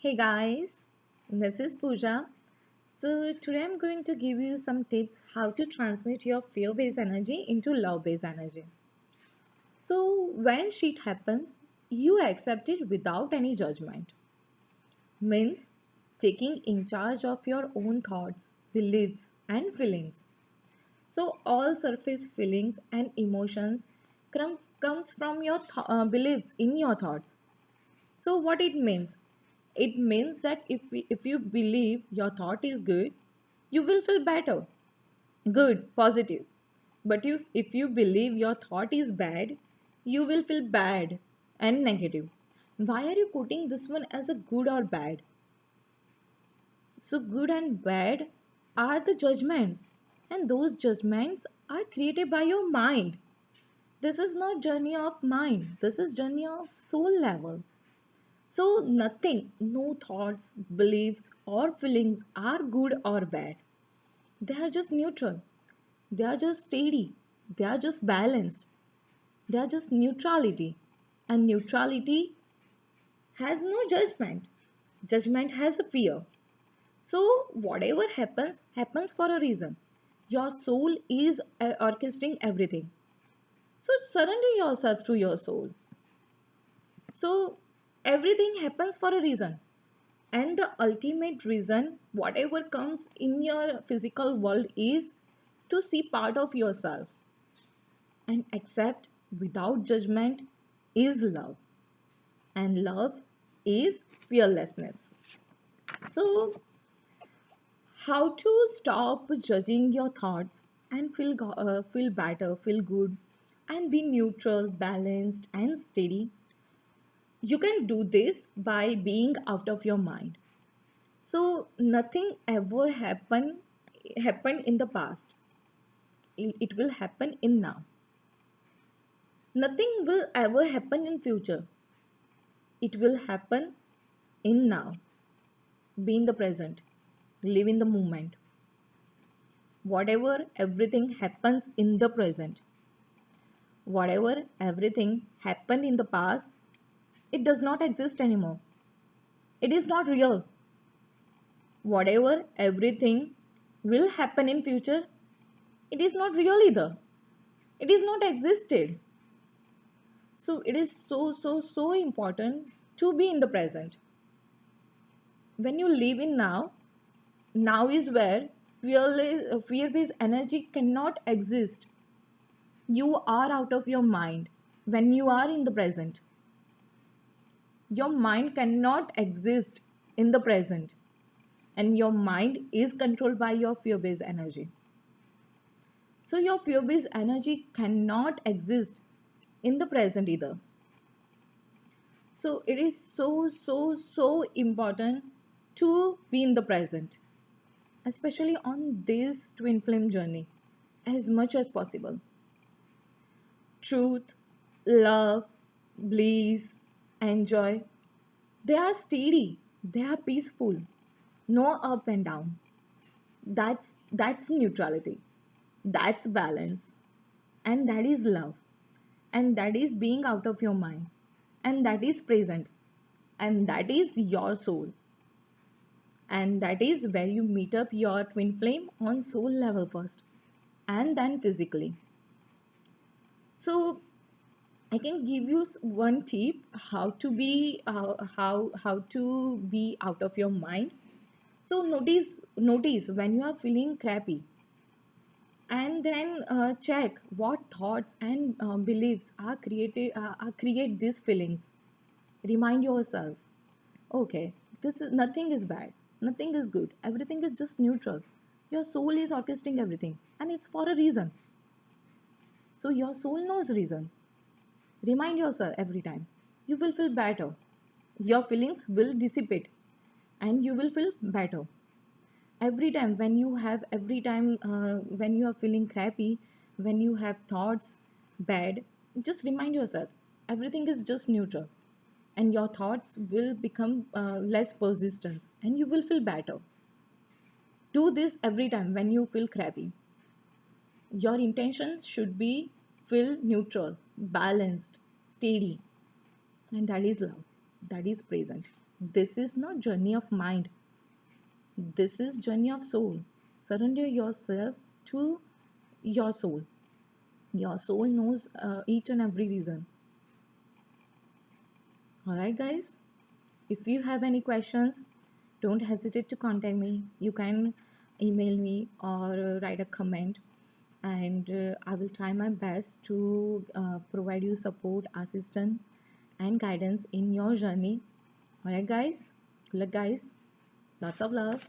Hey guys, this is Pooja. So today I'm going to give you some tips how to transmit your fear-based energy into love-based energy. So when shit happens, you accept it without any judgment. Means taking in charge of your own thoughts, beliefs and feelings. So all surface feelings and emotions comes from your beliefs in your thoughts. So what it means? It means that if you believe your thought is good, you will feel better, good, positive. But if you believe your thought is bad, you will feel bad and negative. Why are you putting this one as a good or bad? So good and bad are the judgments, and those judgments are created by your mind. This is not journey of mind. This is journey of soul level. So, nothing, no thoughts, beliefs, or feelings are good or bad. They are just neutral. They are just steady. They are just balanced. They are just neutrality. And neutrality has no judgment. Judgment has a fear. So, whatever happens, happens for a reason. Your soul is orchestrating everything. So, surrender yourself to your soul. So, everything happens for a reason. And the ultimate reason, whatever comes in your physical world, is to see part of yourself and accept without judgment is love. And love is fearlessness. So, how to stop judging your thoughts and feel better, feel good, and be neutral, balanced, and steady? You can do this by being out of your mind. So nothing ever happened in the past. It will happen in now. Nothing will ever happen in future. It will happen in now. Be in the present. Live in the moment. Whatever everything happens in the present. Whatever everything happened in the past, it does not exist anymore. It is not real. Whatever everything will happen in future, it is not real either. It is not existed. So it is so important to be in the present. When you live in now, now is where fear-based energy cannot exist. You are out of your mind when you are in the present. Your mind cannot exist in the present, and your mind is controlled by your fear-based energy. So your fear-based energy cannot exist in the present either. So it is so important to be in the present, especially on this twin flame journey, as much as possible. Truth, love, bliss, and joy, they are steady, they are peaceful, no up and down. That's neutrality, that's balance, and that is love, and that is being out of your mind, and that is present, and that is your soul. And that is where you meet up your twin flame on soul level first and then physically. So I can give you one tip how to be how to be out of your mind. So notice when you are feeling crappy, and then check what thoughts and beliefs are create these feelings. Remind yourself, okay, this is nothing is bad, nothing is good, everything is just neutral. Your soul is orchestrating everything, and it's for a reason. So your soul knows reason. Remind yourself every time. You will feel better. Your feelings will dissipate, and you will feel better. Every time when you are feeling crappy, when you have thoughts bad, just remind yourself everything is just neutral, and your thoughts will become less persistent, and you will feel better. Do this every time when you feel crappy. Your intention should be feel neutral, balanced, steady, and that is love. That is present. This is not journey of mind. This is journey of soul. Surrender yourself to your soul. Your soul knows each and every reason. Alright, guys. If you have any questions, don't hesitate to contact me. You can email me or write a comment, and I will try my best to provide you support, assistance, and guidance in your journey. Alright, guys. Good luck, guys. Lots of love.